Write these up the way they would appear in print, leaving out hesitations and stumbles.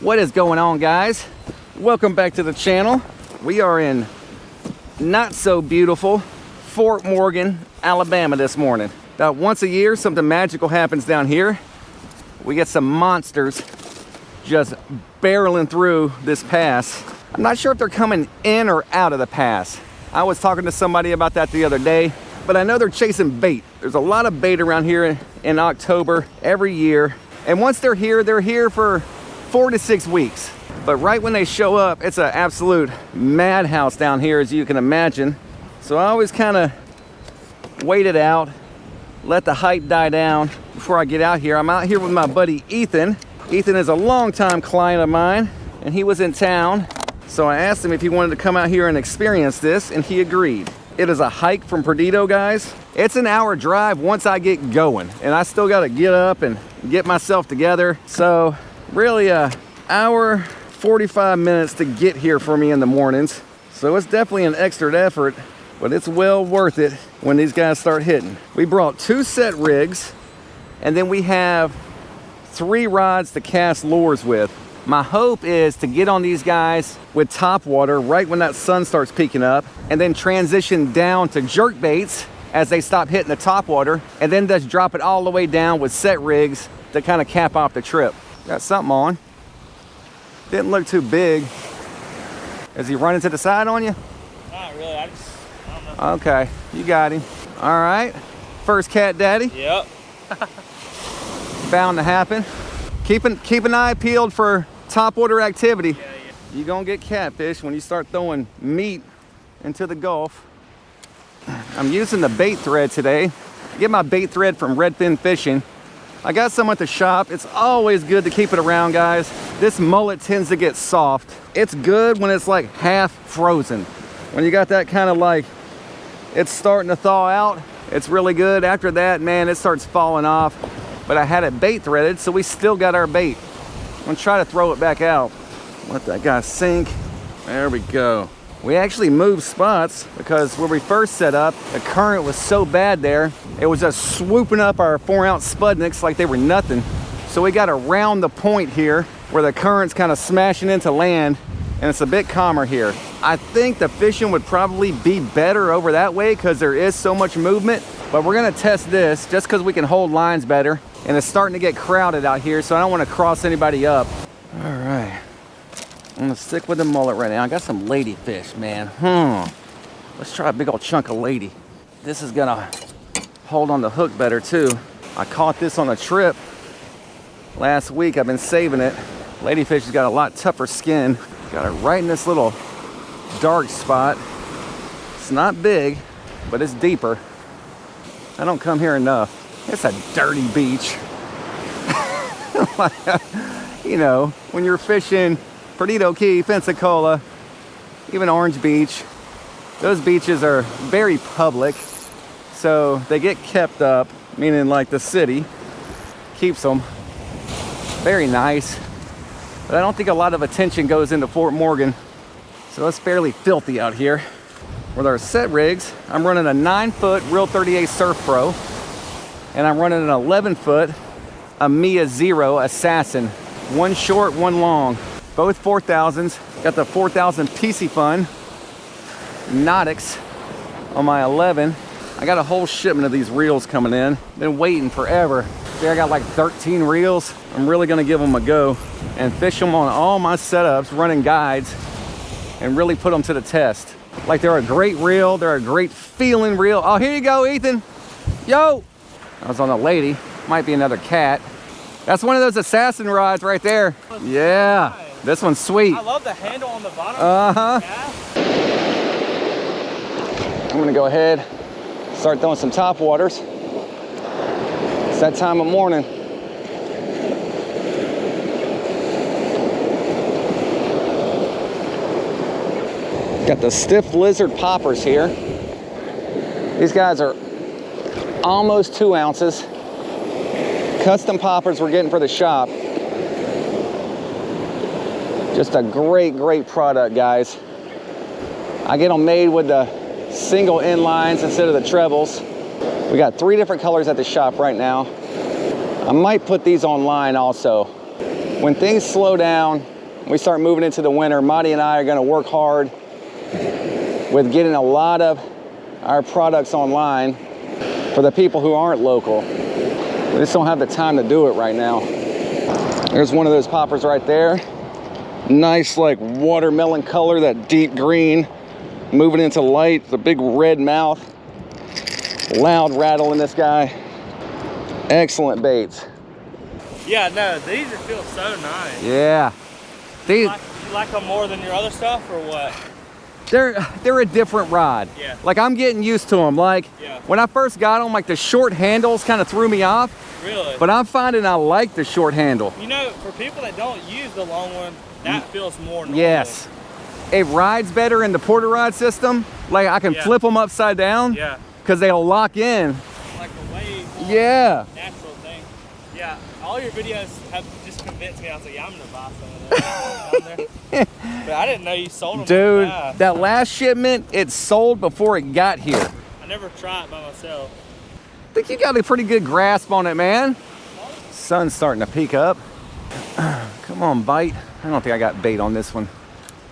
What is going on, guys? Welcome back to the channel. We are in not so beautiful Fort Morgan, Alabama this morning. About once a year, something magical happens down here. We get some monsters just barreling through this pass. I'm not sure if they're coming in or out of the pass. I was talking to somebody about that the other day, but I know they're chasing bait. There's a lot of bait around here in October every year. And once they're here for 4 to 6 weeks. But right when they show up, it's an absolute madhouse down here, as you can imagine. So I always kind of wait it out, let the hype die down before I get out here. I'm out here with my buddy Ethan. Ethan is a longtime client of mine, and he was in town. So I asked him if he wanted to come out here and experience this, and he agreed. It is a hike from Perdido, guys. It's an hour drive once I get going, and I still got to get up and get myself together. So really a hour 45 minutes to get here for me in the mornings. So it's definitely an extra effort, but it's well worth it when these guys start hitting. We brought 2 set rigs, and then we have 3 rods to cast lures with. My hope is to get on these guys with top water right when that sun starts peeking up, and then transition down to jerk baits as they stop hitting the top water, and then just drop it all the way down with set rigs to kind of cap off the trip. Got something on. Didn't look too big. Is he running to the side on you? Not really, I don't know. Okay, you got him. All right, first cat daddy. Yep. Bound to happen. Keep an eye peeled for top water activity. Yeah. You're gonna get catfish when you start throwing meat into the Gulf. I'm using the bait thread today. I get my bait thread from Redfin Fishing. I got some at the shop. It's always good to keep it around, guys. This mullet tends to get soft. It's good when it's like half frozen. When you got that kind of like, it's starting to thaw out, it's really good. After that, man, it starts falling off. But I had it bait threaded, so we still got our bait. I'm gonna try to throw it back out. Let that guy sink. There we go. We actually moved spots because where we first set up, the current was so bad there, it was just swooping up our 4-ounce Spudniks like they were nothing. So we got around the point here where the current's kind of smashing into land, and it's a bit calmer here. I think the fishing would probably be better over that way because there is so much movement, but we're gonna test this just because we can hold lines better, and it's starting to get crowded out here, so I don't want to cross anybody up. All right. I'm gonna stick with the mullet right now. I got some ladyfish, man. Let's try a big old chunk of lady. This is gonna hold on the hook better too. I caught this on a trip last week. I've been saving it. Ladyfish has got a lot tougher skin. Got it right in this little dark spot. It's not big, but it's deeper. I don't come here enough. It's a dirty beach. You know, when you're fishing Perdido Key, Pensacola, even Orange Beach, those beaches are very public, so they get kept up, meaning like the city keeps them very nice. But I don't think a lot of attention goes into Fort Morgan, so it's fairly filthy out here. With our set rigs, I'm running a 9-foot Real 38 Surf Pro, and I'm running an 11-foot Mia Zero Assassin. One short, one long. Both 4000s. Got the 4000 PC Fun Nautics on my 11. I got a whole shipment of these reels coming in. Been waiting forever. See, I got like 13 reels. I'm really gonna give them a go and fish them on all my setups, running guides, and really put them to the test. Like they're a great reel, they're a great feeling reel. Oh, here you go, Ethan. Yo! I was on a lady, might be another cat. That's one of those assassin rods right there. Yeah. This one's sweet. I love the handle on the bottom. Uh-huh. I'm gonna go ahead, start throwing some top waters. It's that time of morning. Got the stiff lizard poppers here. These guys are almost 2 ounces. Custom poppers we're getting for the shop. Just a great product, guys. I get them made with the single inlines instead of the trebles. We got 3 different colors at the shop right now. I might put these online also. when things slow down, we start moving into the winter, Monty and I are gonna work hard with getting a lot of our products online for the people who aren't local. We just don't have the time to do it right now. There's one of those poppers right there. Nice like watermelon color, that deep green, moving into light, the big red mouth. Loud rattle in this guy. Excellent baits. Yeah, no, these just feel so nice. Yeah. These, You like them more than your other stuff, or what? they're a different rod. Yeah. Like I'm getting used to them. Like when I first got them, like the short handles kind of threw me off. Really? But I'm finding I like the short handle. You know, for people that don't use the long one, that feels more normal. Yes. It rides better in the porter rod system. Like I can flip them upside down. Yeah. Because they'll lock in. Like a way more natural thing. Yeah. All your videos have just convinced me. I was like, yeah, I'm gonna buy some of those. But I didn't know you sold them. Dude, like that. that last shipment, it sold before it got here. I never tried it by myself. I think you got a pretty good grasp on it, man. Sun's starting to peek up. Come on, bite. I don't think I got bait on this one.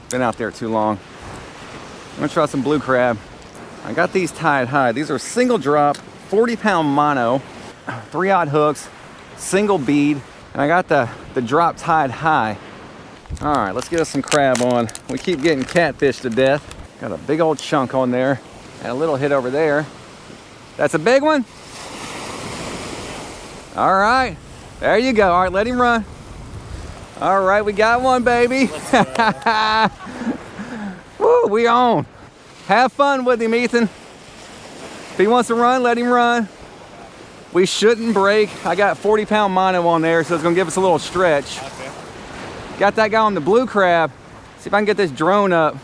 Been out there too long. I'm gonna try some blue crab. I got these tied high. These are single drop, 40-pound mono, 3-aught hooks, single bead, and I got the drop tied high. All right, let's get us some crab on. We keep getting catfish to death. Got a big old chunk on there and a little hit over there. That's a big one? All right, there you go. All right, let him run. All right, we got one, baby. Woo, we on. Have fun with him, Ethan. If he wants to run, let him run. We shouldn't break. I got 40-pound mono on there, so it's gonna give us a little stretch. Okay. Got that guy on the blue crab. See if I can get this drone up.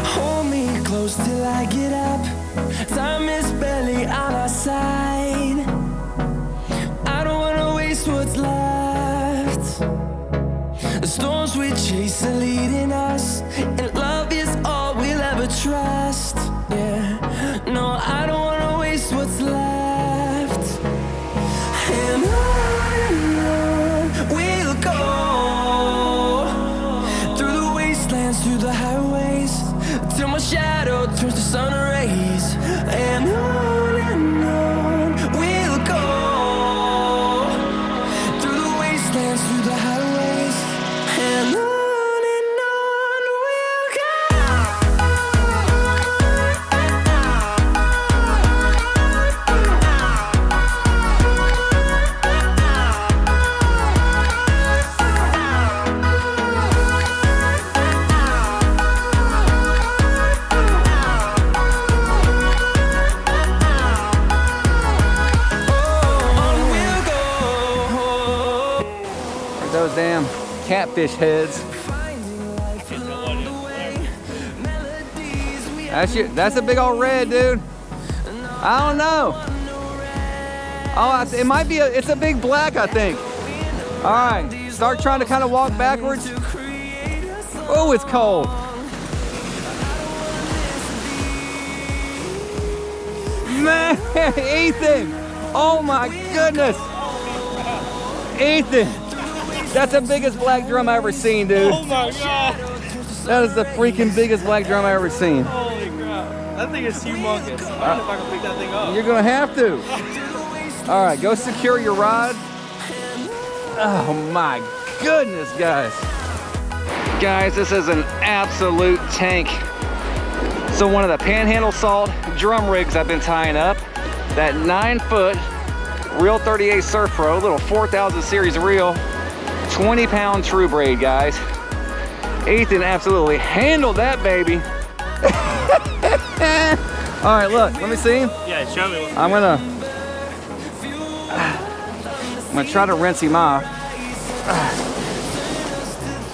Hold me close till I get up. Time is barely on our side. I don't wanna waste what's left. The storms we chase are leading us, and love is all we'll ever trust. Yeah, no, I don't wanna waste what's left. And on we'll go, through the wastelands, through the highways, till my shadow turns to sun rays. And on we'll go, through the wastelands, through the highways, and on we'll go. Those damn catfish heads. That's a big old red, dude. I don't know. Oh, it might be it's a big black, I think. All right, start trying to kind of walk backwards. Oh, it's cold. Man, Ethan. Oh my goodness. Ethan. That's the biggest black drum I ever seen, dude. Oh my god. That is the freaking biggest black drum I ever seen. Holy crap. That thing is humongous. I don't know if I can pick that thing up. You're gonna have to. All right, go secure your rod. Oh my goodness, guys. Guys, this is an absolute tank. So one of the Panhandle Salt drum rigs I've been tying up, that 9-foot Reel 38 Surf Pro, little 4000 series reel, 20-pound true braid, guys. Ethan absolutely handled that baby. All right, look, let me see. Yeah, show me. I'm gonna try to rinse him off.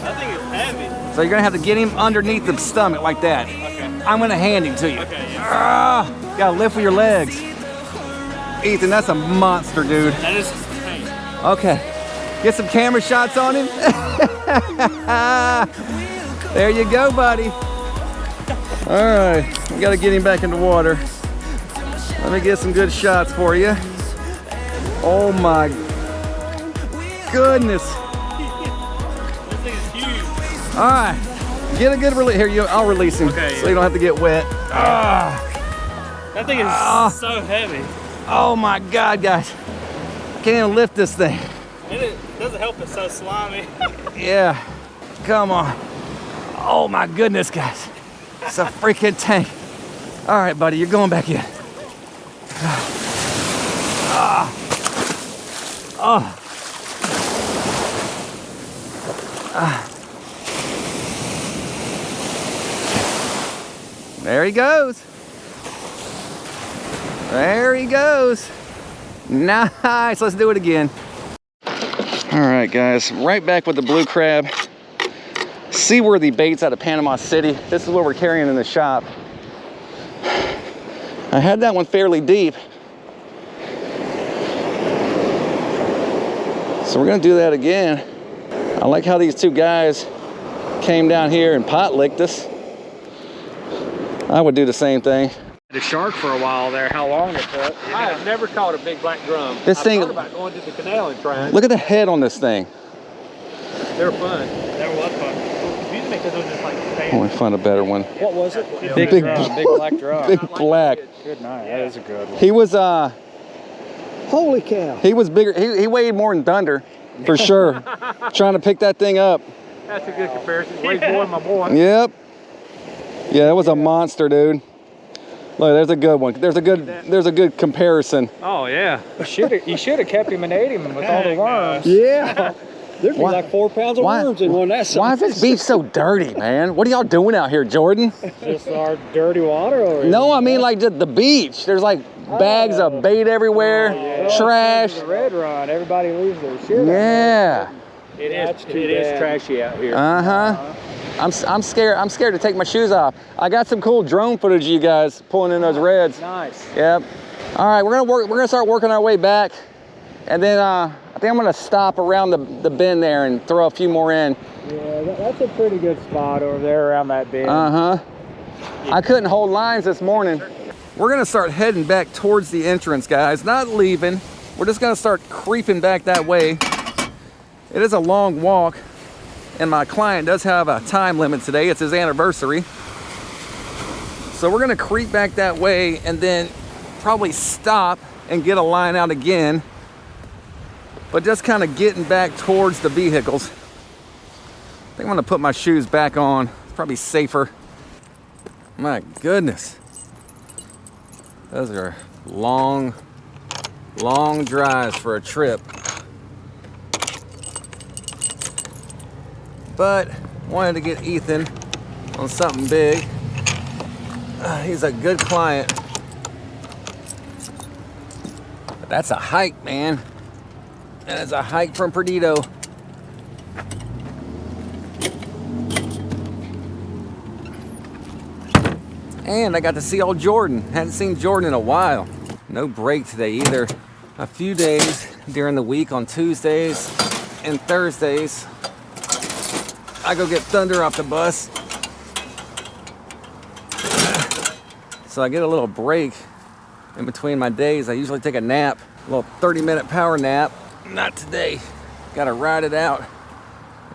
That thing is heavy. So you're gonna have to get him underneath the stomach like that. Okay. I'm gonna hand him to you. Okay, yeah. Gotta lift with your legs. Ethan, that's a monster, dude. That is a tank. Okay, get some camera shots on him. There you go, buddy. All right, we gotta get him back in the water. Let me get some good shots for you. Oh my goodness. This thing is huge. All right, get a good release. Here, I'll release him so you don't have to get wet. That thing is so heavy. Oh my God, guys. Can't even lift this thing. And it doesn't help it's so slimy. Yeah, come on. Oh my goodness, guys. It's a freaking tank. All right, buddy, you're going back in. There he goes. There he goes. Nice, let's do it again. All right, guys, right back with the blue crab. Seaworthy baits out of Panama City. This is what we're carrying in the shop. I had that one fairly deep. So we're gonna do that again. I like how these two guys came down here and pot licked us. I would do the same thing. The shark for a while there, how long it took. I have never caught a big black drum. This thing, I thought about going to the canal and trying. look at the head on this thing. They're fun. Never was fun. Confusing me because it was just like Oh, we find a better one. What was it? Big Big black drum. Big black. Good night. That is a good one. He was Holy cow. he was bigger. He weighed more than Thunder, for sure. Trying to pick that thing up. That's a good comparison. Weighs more than my boy. Yep. Yeah, it was a monster, dude. Look, there's a good one. There's a good comparison. Oh yeah. You should have kept him and ate him with all the worms. Yeah. There'd be Why- like 4 pounds of worms in one. That's Why is this beach so dirty, man? What are y'all doing out here, Jordan? Just our dirty water or No, I mean like just the beach. There's like bags of bait everywhere, trash. The red run, everybody leaves their shit. Yeah. It is trashy out here. I'm scared. I'm scared to take my shoes off. I got some cool drone footage of you guys pulling in those reds. Nice. Yep. All right, we're gonna start working our way back, and then I think I'm gonna stop around the bend there and throw a few more in. Yeah, that's a pretty good spot over there around that bend. I couldn't hold lines this morning. We're gonna start heading back towards the entrance, guys. Not leaving. We're just gonna start creeping back that way. It is a long walk, and my client does have a time limit today. It's his anniversary. So we're gonna creep back that way and then probably stop and get a line out again, but just kind of getting back towards the vehicles. I think I'm gonna put my shoes back on. It's probably safer. My goodness. Those are long drives for a trip. But wanted to get Ethan on something big. He's a good client. But that's a hike, man. And it's a hike from Perdido. And I got to see old Jordan. Hadn't seen Jordan in a while. No break today either. A few days during the week on Tuesdays and Thursdays, I go get Thunder off the bus. So I get a little break in between my days. I usually take a nap, a little 30-minute power nap. Not today. Gotta ride it out.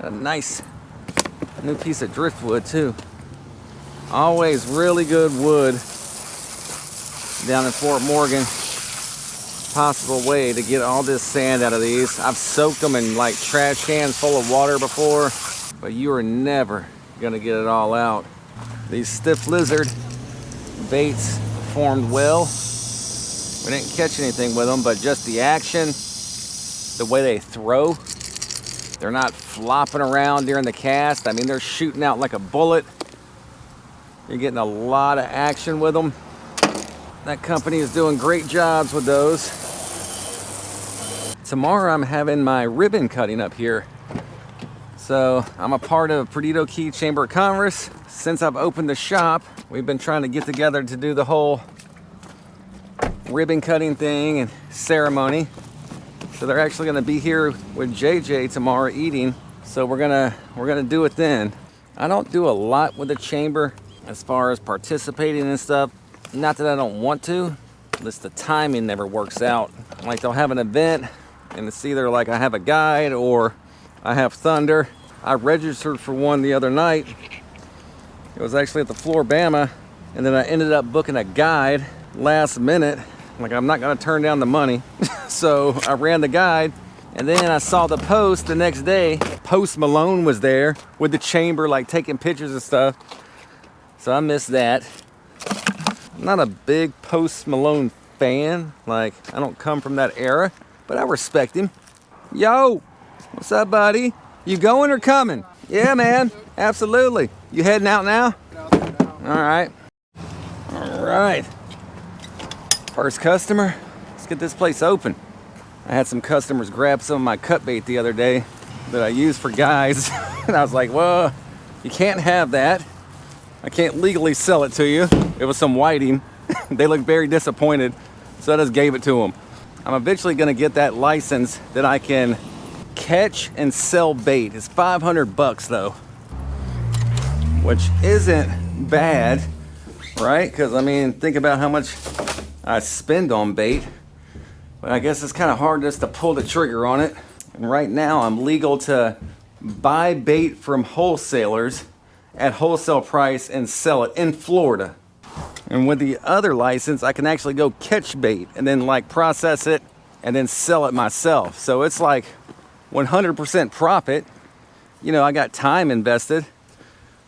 Got a nice new piece of driftwood too. Always really good wood down in Fort Morgan. Possible way to get all this sand out of these. I've soaked them in like trash cans full of water before, but you are never gonna get it all out. These stiff lizard baits formed well. We didn't catch anything with them, but just the action, the way they throw, they're not flopping around during the cast. I mean, they're shooting out like a bullet. You're getting a lot of action with them. That company is doing great jobs with those. Tomorrow I'm having my ribbon cutting up here. So I'm a part of Perdido Key Chamber of Commerce. Since I've opened the shop, we've been trying to get together to do the whole ribbon cutting thing and ceremony. So they're actually gonna be here with JJ tomorrow eating. So we're gonna do it then. I don't do a lot with the chamber. as far as participating and stuff, not that I don't want to, just the timing never works out. Like they'll have an event and it's either like I have a guide or I have thunder. I registered for one the other night. It was actually at the Floribama, and then I ended up booking a guide last minute. Like, I'm not gonna turn down the money. So I ran the guide, and then I saw the post the next day. Post Malone was there with the chamber, like taking pictures and stuff. So I missed that. I'm not a big Post Malone fan. Like, I don't come from that era, but I respect him. Yo, what's up, buddy? You going or coming? Yeah, man, absolutely. You heading out now? All right. All right. First customer. Let's get this place open. I had some customers grab some of my cut bait the other day that I use for guys. And I was like, well, you can't have that. I can't legally sell it to you. It was some whiting. They looked very disappointed, so I just gave it to them. I'm eventually gonna get that license that I can catch and sell bait. It's 500 bucks though, which isn't bad, right? Because I mean, think about how much I spend on bait. But I guess it's kind of hard just to pull the trigger on it. And right now I'm legal to buy bait from wholesalers at wholesale price and sell it in Florida. And with the other license, I can actually go catch bait and then like process it and then sell it myself. So it's like 100% profit. You know, I got time invested,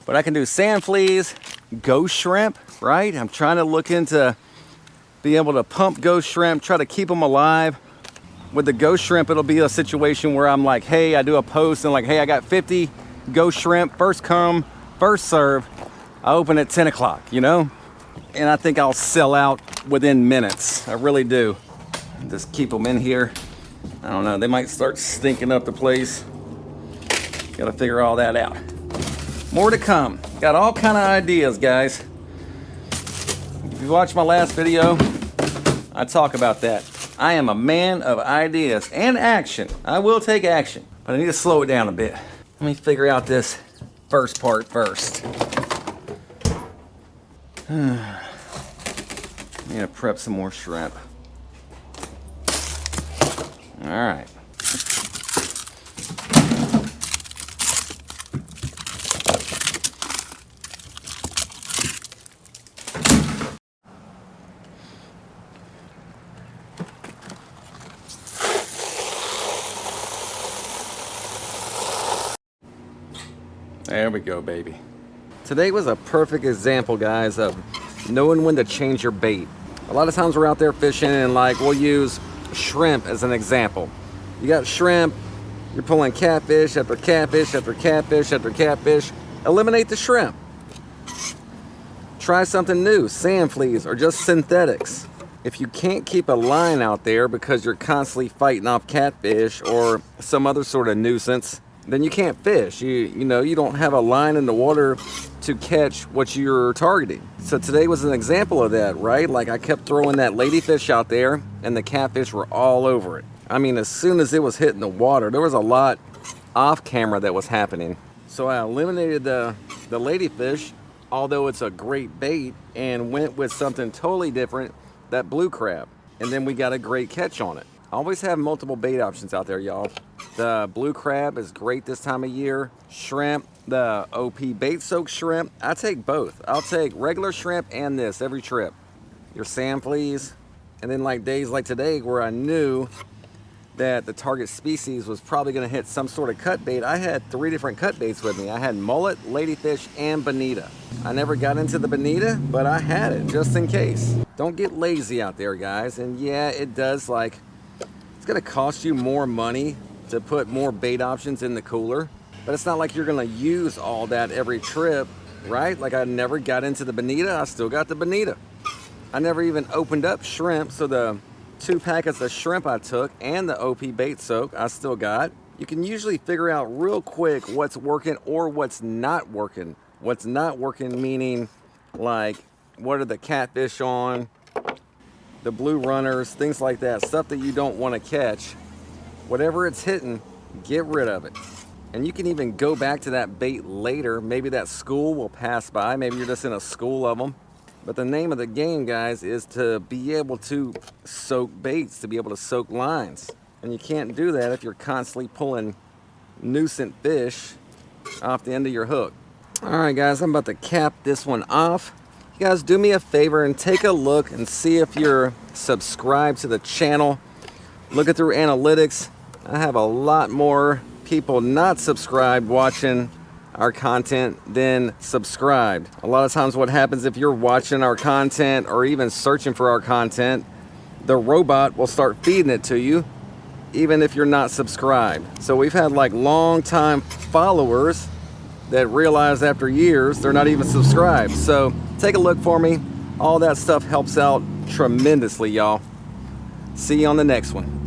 but I can do sand fleas, ghost shrimp, right? I'm trying to look into being able to pump ghost shrimp, try to keep them alive. With the ghost shrimp, it'll be a situation where I'm like, hey, I do a post and like, hey, I got 50 ghost shrimp, first come, first serve. I open at 10 o'clock, you know? And I think I'll sell out within minutes. I really do. Just keep them in here. I don't know, they might start stinking up the place. Gotta figure all that out. More to come. Got all kind of ideas, guys. If you watched my last video, I talk about that. I am a man of ideas and action. I will take action, but I need to slow it down a bit. Let me figure out this first part first. I need to prep some more shrimp. All right. There we go, baby. Today was a perfect example, guys, of knowing when to change your bait. A lot of times we're out there fishing and like we'll use shrimp as an example. You got shrimp, you're pulling catfish after catfish after catfish after catfish. Eliminate the shrimp. Try something new, sand fleas or just synthetics. If you can't keep a line out there because you're constantly fighting off catfish or some other sort of nuisance, then you can't fish. You know, you don't have a line in the water to catch what you're targeting. So today was an example of that, right? Like I kept throwing that ladyfish out there and the catfish were all over it. I mean, as soon as it was hitting the water, there was a lot off camera that was happening. So I eliminated the ladyfish, although it's a great bait, and went with something totally different, that blue crab. And then we got a great catch on it. Always have multiple bait options out there, y'all. The blue crab is great this time of year. Shrimp, the OP bait soaked shrimp, I take both. I'll take regular shrimp and this every trip. Your sand fleas, and then like days like today where I knew that the target species was probably gonna hit some sort of cut bait, I had 3 different cut baits with me. I had mullet, ladyfish, and bonita. I never got into the bonita, but I had it just in case. Don't get lazy out there, guys. And yeah, it does, like, it's gonna cost you more money to put more bait options in the cooler, but it's not like you're gonna use all that every trip, right? Like I never got into the bonita, I still got the bonita. I never even opened up shrimp, so the 2 packets of shrimp I took and the OP bait soak I still got. You can usually figure out real quick what's working or what's not working. What's not working meaning like what are the catfish on, the blue runners, things like that, stuff that you don't want to catch. Whatever it's hitting, get rid of it. And you can even go back to that bait later. Maybe that school will pass by. Maybe you're just in a school of them. But the name of the game, guys, is to be able to soak baits, to be able to soak lines. And you can't do that if you're constantly pulling nuisance fish off the end of your hook. All right, guys, I'm about to cap this one off. You guys, do me a favor and take a look and see if you're subscribed to the channel. Look at through analytics. I have a lot more people not subscribed watching our content than subscribed. A lot of times what happens if you're watching our content or even searching for our content, the robot will start feeding it to you even if you're not subscribed. So we've had like long time followers that realize after years they're not even subscribed. So take a look for me. All that stuff helps out tremendously, y'all. See you on the next one.